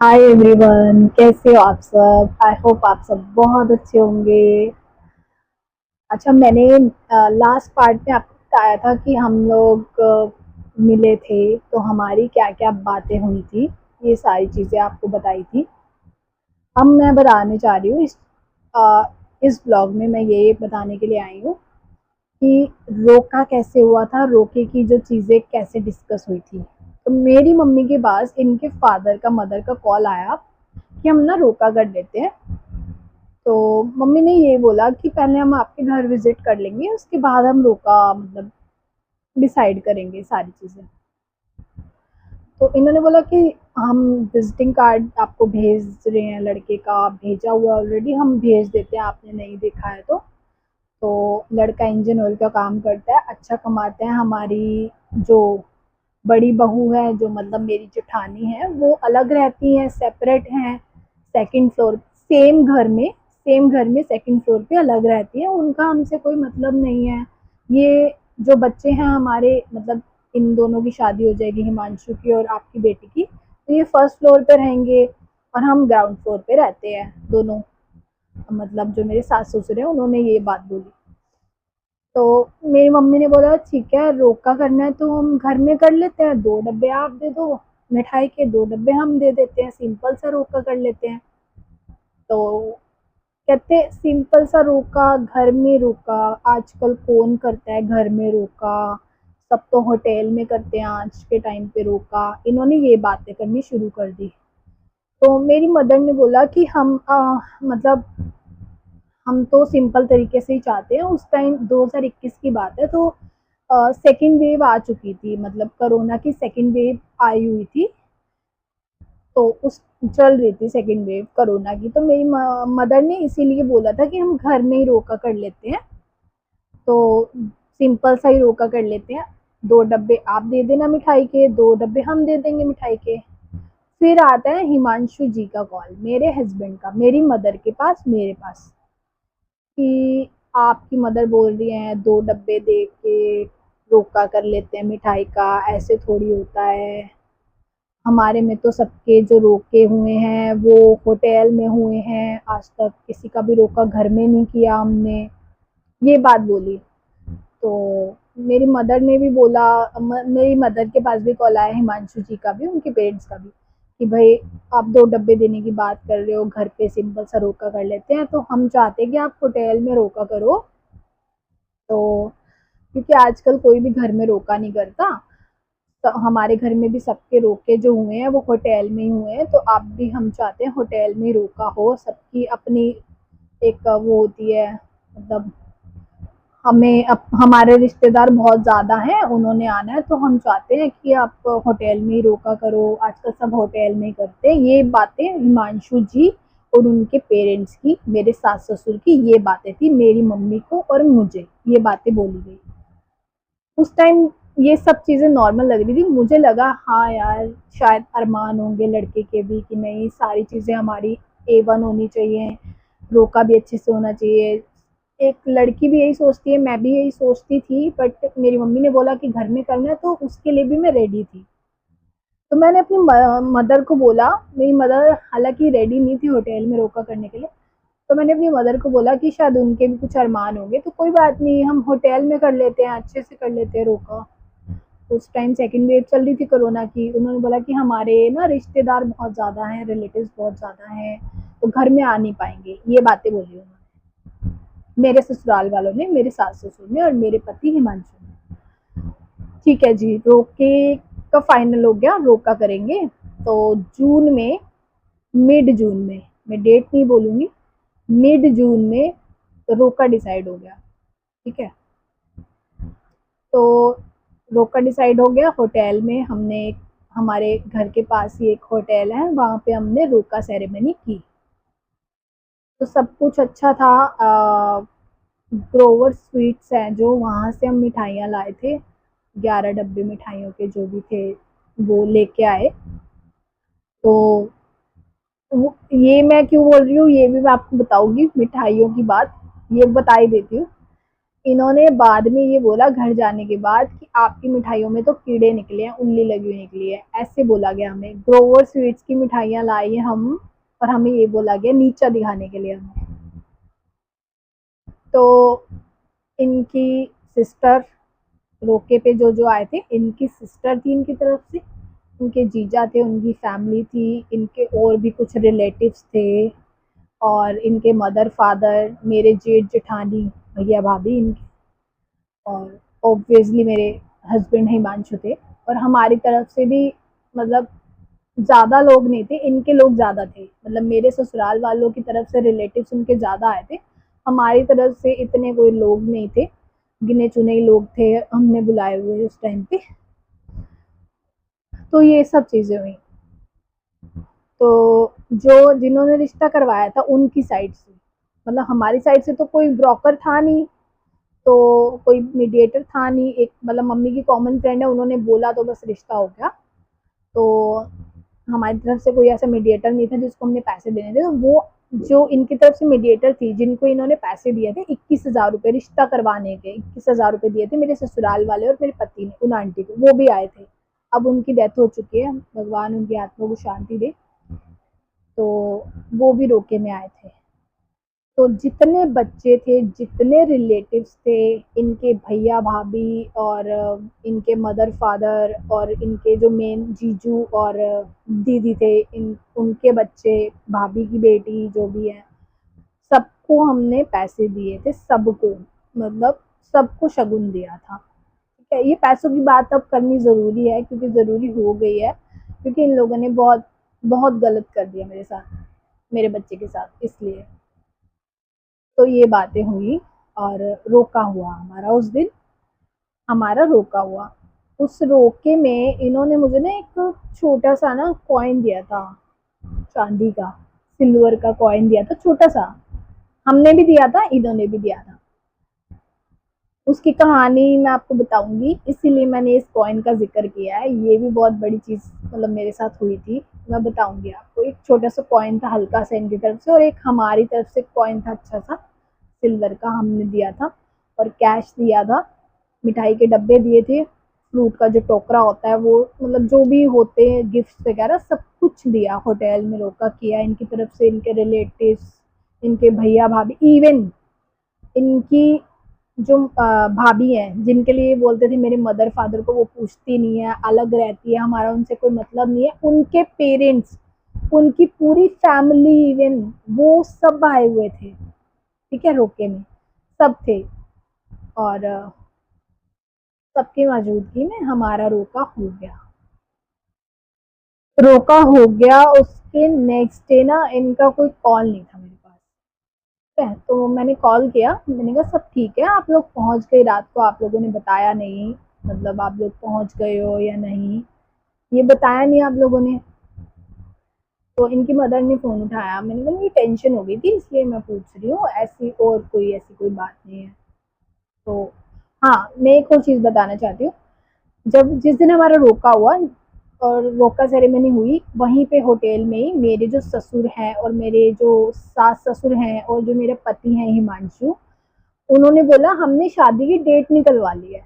Hi everyone, कैसे हो आप सब। आई होप आप सब बहुत अच्छे होंगे। अच्छा, मैंने लास्ट पार्ट में आपको बताया था कि हम लोग मिले थे, तो हमारी क्या क्या बातें हुई थी, ये सारी चीज़ें आपको बताई थी। अब मैं बताने जा रही हूँ इस ब्लॉग में मैं ये बताने के लिए आई हूँ कि रोका कैसे हुआ था, रोके की जो चीज़ें कैसे डिस्कस हुई थी। तो मेरी मम्मी के पास इनके फादर का मदर का कॉल आया कि हम ना रोका कर लेते हैं। तो मम्मी ने ये बोला कि पहले हम आपके घर विजिट कर लेंगे, उसके बाद हम रोका मतलब डिसाइड करेंगे सारी चीज़ें। तो इन्होंने बोला कि हम विजिटिंग कार्ड आपको भेज रहे हैं, लड़के का भेजा हुआ ऑलरेडी, हम भेज देते हैं, आपने नहीं देखा है तो लड़का इंजन ऑयल का काम करता है, अच्छा कमाते हैं। हमारी जो बड़ी बहू है, जो मतलब मेरी जेठानी है, वो अलग रहती हैं, सेपरेट हैं, सेकंड फ्लोर, सेम घर में सेकंड फ्लोर पे अलग रहती है। उनका हमसे कोई मतलब नहीं है। ये जो बच्चे हैं हमारे, मतलब इन दोनों की शादी हो जाएगी, हिमांशु की और आपकी बेटी की, तो ये फर्स्ट फ्लोर पे रहेंगे और हम ग्राउंड फ्लोर पे रहते हैं दोनों। मतलब जो मेरे सास ससुर हैं, उन्होंने ये बात बोली। तो मेरी मम्मी ने बोला ठीक है, रोका करना है तो हम घर में कर लेते हैं, 2 डब्बे आप दे दो मिठाई के, 2 डब्बे हम दे देते हैं, सिंपल सा रोका कर लेते हैं। तो कहते सिंपल सा रोका, घर में रोका आजकल कौन करता है, घर में रोका सब तो होटल में करते हैं आज के टाइम पे रोका। इन्होंने ये बातें करनी शुरू कर दी। तो मेरी मदर ने बोला कि मतलब हम तो सिंपल तरीके से ही चाहते हैं। उस टाइम 2021 की बात है, तो सेकेंड वेव आ चुकी थी, मतलब कोरोना की सेकेंड वेव आई हुई थी। तो उस चल रही थी सेकेंड वेव कोरोना की, तो मेरी मदर ने इसीलिए बोला था कि हम घर में ही रोका कर लेते हैं। तो सिंपल सा ही रोका कर लेते हैं, 2 डब्बे आप दे देना मिठाई के, 2 डब्बे हम दे देंगे मिठाई के। फिर आता है हिमांशु जी का कॉल, मेरे हस्बैंड का, मेरी मदर के पास, मेरे पास, कि आपकी मदर बोल रही हैं 2 डब्बे दे के रोका कर लेते हैं मिठाई का, ऐसे थोड़ी होता है। हमारे में तो सबके जो रोके हुए हैं वो होटल में हुए हैं, आज तक किसी का भी रोका घर में नहीं किया हमने, ये बात बोली। तो मेरी मदर ने भी बोला, मेरी मदर के पास भी कॉल आया, हिमांशु जी का भी, उनके पेरेंट्स का भी, कि भाई आप 2 डब्बे देने की बात कर रहे हो, घर पे सिंपल सा रोका कर लेते हैं। तो हम चाहते हैं कि आप होटल में रोका करो। तो क्योंकि आजकल कोई भी घर में रोका नहीं करता, तो हमारे घर में भी सबके रोके जो हुए हैं वो होटल में ही हुए हैं, तो आप भी, हम चाहते हैं होटल में ही रोका हो। सबकी अपनी एक वो होती है, मतलब हमारे रिश्तेदार बहुत ज़्यादा हैं, उन्होंने आना है, तो हम चाहते हैं कि आप होटल में ही रोका करो। आजकल सब होटल में ही करते हैं। ये बातें हिमांशु जी और उनके पेरेंट्स की, मेरे सास ससुर की, ये बातें थी मेरी मम्मी को और मुझे, ये बातें बोली गई उस टाइम। ये सब चीज़ें नॉर्मल लग रही थी, मुझे लगा हाँ यार, शायद अरमान होंगे लड़के के भी कि नहीं, सारी चीज़ें हमारी A1 होनी चाहिए, रोका भी अच्छे से होना चाहिए। एक लड़की भी यही सोचती है, मैं भी यही सोचती थी, बट मेरी मम्मी ने बोला कि घर में करना है, तो उसके लिए भी मैं रेडी थी। तो मैंने अपनी मदर को बोला, मेरी मदर हालांकि रेडी नहीं थी होटल में रोका करने के लिए, तो मैंने अपनी मदर को बोला कि शायद उनके भी कुछ अरमान होंगे, तो कोई बात नहीं, हम होटल में कर लेते हैं, अच्छे से कर लेते हैं रोका। उस टाइम सेकंड वेव चल रही थी कोरोना की। उन्होंने बोला कि हमारे ना रिश्तेदार बहुत ज़्यादा हैं, रिलेटिव्स बहुत ज़्यादा हैं, तो घर में आ नहीं पाएंगे, ये बातें बोली उन्होंने, मेरे ससुराल वालों ने, मेरे सास ससुर ने और मेरे पति हिमांशु ने। ठीक है जी, रोके का फाइनल हो गया, रोका करेंगे। तो जून में, मिड जून में, मैं डेट नहीं बोलूँगी, मिड जून में रोका डिसाइड हो गया। ठीक है, तो रोका डिसाइड हो गया होटल में। हमने हमारे घर के पास ही एक होटल है, वहाँ पे हमने रोका सेरेमनी की। तो सब कुछ अच्छा था। ग्रोवर स्वीट्स हैं जो, वहाँ से हम मिठाइयाँ लाए थे, 11 डब्बे मिठाइयों के जो भी थे वो लेके आए। तो ये मैं क्यों बोल रही हूँ, ये भी मैं आपको बताऊंगी मिठाइयों की बात, ये बता ही देती हूँ। इन्होंने बाद में ये बोला घर जाने के बाद कि आपकी मिठाइयों में तो कीड़े निकले हैं, उंगली लगी हुई निकली है, ऐसे बोला गया हमें। ग्रोवर स्वीट्स की मिठाइयाँ लाई हैं हम, और हमें ये बोला गया नीचा दिखाने के लिए हमें। तो इनकी सिस्टर रोके पे जो जो आए थे, इनकी सिस्टर थी इनकी तरफ से, इनके जीजा थे, उनकी फैमिली थी, इनके और भी कुछ रिलेटिव्स थे, और इनके मदर फादर, मेरे जेठ जेठानी, भैया भाभी इनके, और ऑब्वियसली मेरे हस्बैंड हिमांशु थे। और हमारी तरफ से भी मतलब ज़्यादा लोग नहीं थे, इनके लोग ज़्यादा थे, मतलब मेरे ससुराल वालों की तरफ से रिलेटिव्स उनके ज़्यादा आए थे, हमारी तरफ से इतने कोई लोग नहीं थे, गिने चुने ही लोग थे हमने बुलाए हुए उस टाइम पे। तो ये सब चीज़ें हुई। तो जो जिन्होंने रिश्ता करवाया था उनकी साइड से, मतलब हमारी साइड से तो कोई ब्रोकर था नहीं, तो कोई मीडिएटर था नहीं, एक मतलब मम्मी की कॉमन फ्रेंड है, उन्होंने बोला तो बस रिश्ता हो गया। तो हमारी तरफ से कोई ऐसा मीडिएटर नहीं था जिसको हमने पैसे देने थे। तो वो जो इनकी तरफ से मीडिएटर थी जिनको इन्होंने पैसे दिए थे 21,000 रुपये रिश्ता करवाने के, 21,000 रुपये दिए थे मेरे ससुराल वाले और मेरे पति ने उन आंटी को, वो भी आए थे। अब उनकी डेथ हो चुकी है, भगवान उनकी आत्मा को शांति दे। तो वो भी रोके में आए थे। तो जितने बच्चे थे, जितने रिलेटिव्स थे, इनके भैया भाभी और इनके मदर फादर और इनके जो मेन जीजू और दीदी थे, इन उनके बच्चे, भाभी की बेटी जो भी है, सबको हमने पैसे दिए थे, सबको, मतलब सबको शगुन दिया था। ठीक है, ये पैसों की बात अब करनी ज़रूरी है क्योंकि ज़रूरी हो गई है, क्योंकि इन लोगों ने बहुत बहुत गलत कर दिया मेरे साथ, मेरे बच्चे के साथ, इसलिए। तो ये बातें हुई और रोका हुआ हमारा उस दिन, हमारा रोका हुआ। उस रोके में इन्होंने मुझे ना एक छोटा सा ना कॉइन दिया था, चांदी का, सिल्वर का कॉइन दिया था छोटा सा, हमने भी दिया था, इन्होंने भी दिया था। उसकी कहानी मैं आपको बताऊंगी, इसीलिए मैंने इस कॉइन का जिक्र किया है। ये भी बहुत बड़ी चीज़ मतलब मेरे साथ हुई थी, मैं बताऊंगी आपको। एक छोटा सा कॉइन था हल्का सा इनकी तरफ से, और एक हमारी तरफ से कॉइन था अच्छा सा सिल्वर का, हमने दिया था, और कैश दिया था, मिठाई के डब्बे दिए थे, फ्रूट का जो टोकरा होता है वो, मतलब जो भी होते हैं गिफ्ट वगैरह सब कुछ दिया। होटल में रोका किया इनकी तरफ से, इनके रिलेटिव्स, इनके भैया भाभी, इवन इनकी जो भाभी हैं जिनके लिए बोलते थे मेरे मदर फादर को वो पूछती नहीं है, अलग रहती है, हमारा उनसे कोई मतलब नहीं है, उनके पेरेंट्स, उनकी पूरी फैमिली, इवन वो सब आए हुए थे। ठीक है, रोके में सब थे, और सबकी मौजूदगी में हमारा रोका हो गया। रोका हो गया, उसके नेक्स्ट डे ना इनका कोई कॉल नहीं था मेरे पास। ठीक है, तो मैंने कॉल किया, मैंने कहा सब ठीक है, आप लोग पहुंच गए रात को, आप लोगों ने बताया नहीं, मतलब आप लोग पहुंच गए हो या नहीं, ये बताया नहीं आप लोगों ने। तो इनकी मदर ने फ़ोन उठाया, मैंने कहा मुझे टेंशन हो गई थी इसलिए मैं पूछ रही हूँ, ऐसी और कोई ऐसी कोई बात नहीं है। तो हाँ, मैं एक और चीज़ बताना चाहती हूँ, जब जिस दिन हमारा रोका हुआ और रोका सेरेमनी हुई, वहीं पे होटल में ही मेरे जो ससुर हैं और मेरे जो सास ससुर हैं और जो मेरे पति हैं हिमांशु, उन्होंने बोला हमने शादी की डेट निकलवा ली है।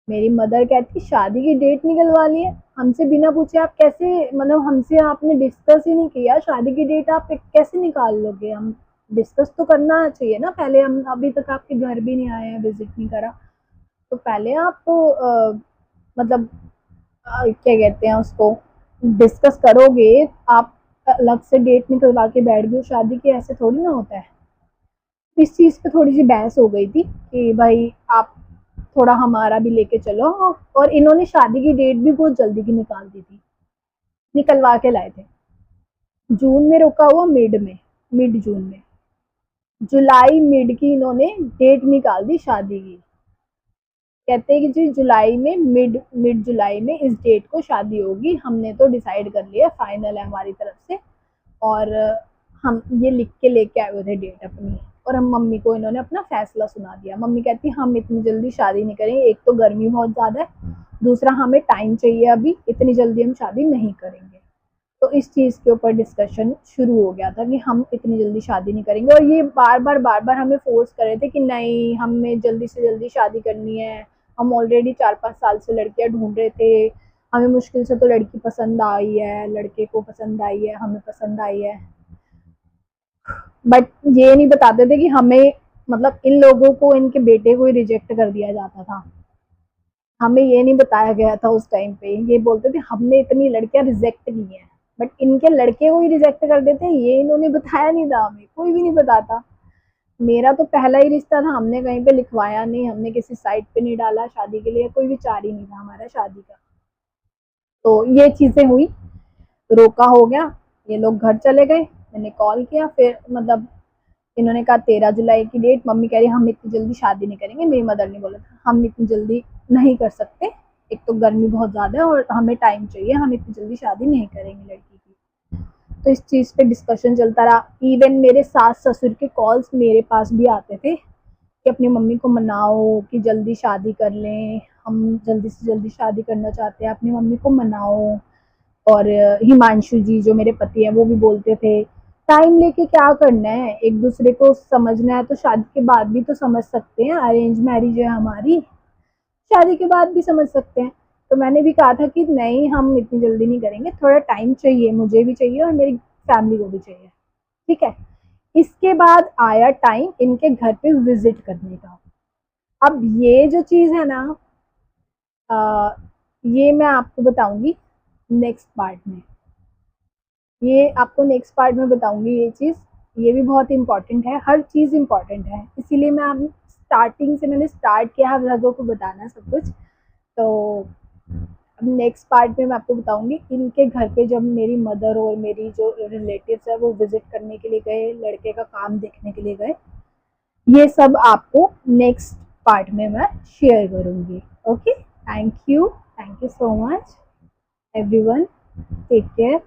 मेरी मदर कहती शादी की डेट निकलवा ली है, हमसे बिना पूछे आप कैसे, मतलब हमसे आपने डिस्कस ही नहीं किया, शादी की डेट आप कैसे निकाल लोगे, हम डिस्कस तो करना चाहिए ना पहले, हम अभी तक आपके घर भी नहीं आए हैं, विजिट नहीं करा, तो पहले आप मतलब क्या कहते हैं उसको, डिस्कस करोगे, आप अलग से डेट निकलवा के बैठ गए शादी की, ऐसे थोड़ी ना होता है। इस चीज़ पे थोड़ी सी बहस हो गई थी कि भाई आप थोड़ा हमारा भी लेके चलो, और इन्होंने शादी की डेट भी बहुत जल्दी की निकाल दी थी, निकलवा के लाए थे। जून में रुका हुआ, मिड जून में, जुलाई मिड की इन्होंने डेट निकाल दी शादी की। कहते हैं कि जी जुलाई में, मिड जुलाई में इस डेट को शादी होगी, हमने तो डिसाइड कर लिया, फाइनल है हमारी तरफ से, और हम ये लिख के लेके आए हुए थे डेट अपनी, और हम मम्मी को इन्होंने अपना फैसला सुना दिया। मम्मी कहती हम इतनी जल्दी शादी नहीं करेंगे, एक तो गर्मी बहुत ज़्यादा है, दूसरा हमें टाइम चाहिए, अभी इतनी जल्दी हम शादी नहीं करेंगे। तो इस चीज़ के ऊपर डिस्कशन शुरू हो गया था कि हम इतनी जल्दी शादी नहीं करेंगे, और ये बार बार हमें फोर्स कर रहे थे कि नहीं, हमें जल्दी से जल्दी शादी करनी है। हम ऑलरेडी 4-5 साल से लड़कियां ढूंढ रहे थे, हमें मुश्किल से तो लड़की पसंद आई है, लड़के को पसंद आई है, हमें पसंद आई है। बट ये नहीं बताते थे कि हमें, मतलब इन लोगों को, इनके बेटे को ही रिजेक्ट कर दिया जाता था। हमें ये नहीं बताया गया था उस टाइम पे, ये बोलते थे हमने इतनी लड़कियां रिजेक्ट की हैं, बट इनके लड़के को ही रिजेक्ट कर देते हैं, ये इन्होंने बताया नहीं था, हमें कोई भी नहीं बताता। मेरा तो पहला ही रिश्ता था, हमने कहीं पे लिखवाया नहीं, हमने किसी साइट पे नहीं डाला शादी के लिए, कोई विचार ही नहीं था हमारा शादी का। तो ये चीजें हुई, रोका हो गया, ये लोग घर चले गए। मैंने कॉल किया, फिर मतलब इन्होंने कहा 13 जुलाई की डेट, मम्मी कह रही हम इतनी जल्दी शादी नहीं करेंगे, मेरी मदर ने बोला था हम इतनी जल्दी नहीं कर सकते, एक तो गर्मी बहुत ज़्यादा है और हमें टाइम चाहिए, हम इतनी जल्दी शादी नहीं करेंगे लड़की की। तो इस चीज़ पे डिस्कशन चलता रहा। इवन मेरे सास ससुर के कॉल्स मेरे पास भी आते थे कि अपनी मम्मी को मनाओ कि जल्दी शादी कर लें, हम जल्दी से जल्दी शादी करना चाहते हैं, अपनी मम्मी को मनाओ। और हिमांशु जी जो मेरे पति हैं वो भी बोलते थे टाइम लेके क्या करना है, एक दूसरे को समझना है तो शादी के बाद भी तो समझ सकते हैं, अरेंज मैरिज है हमारी, शादी के बाद भी समझ सकते हैं। तो मैंने भी कहा था कि नहीं, हम इतनी जल्दी नहीं करेंगे, थोड़ा टाइम चाहिए, मुझे भी चाहिए और मेरी फैमिली को भी चाहिए। ठीक है। इसके बाद आया टाइम इनके घर पे विजिट करने का। अब ये जो चीज़ है ना, ये मैं आपको बताऊंगी नेक्स्ट पार्ट में, ये आपको नेक्स्ट पार्ट में बताऊंगी ये चीज़। ये भी बहुत इम्पॉर्टेंट है, हर चीज़ इम्पॉर्टेंट है, इसीलिए मैं आप स्टार्टिंग से मैंने स्टार्ट किया आप लोगों को बताना सब कुछ। तो अब नेक्स्ट पार्ट में मैं आपको बताऊंगी इनके घर पे जब मेरी मदर और मेरी जो रिलेटिव्स है वो विजिट करने के लिए गए, लड़के का काम देखने के लिए गए, ये सब आपको नेक्स्ट पार्ट में मैं शेयर करूंगी। Okay, thank you so much everyone, take care.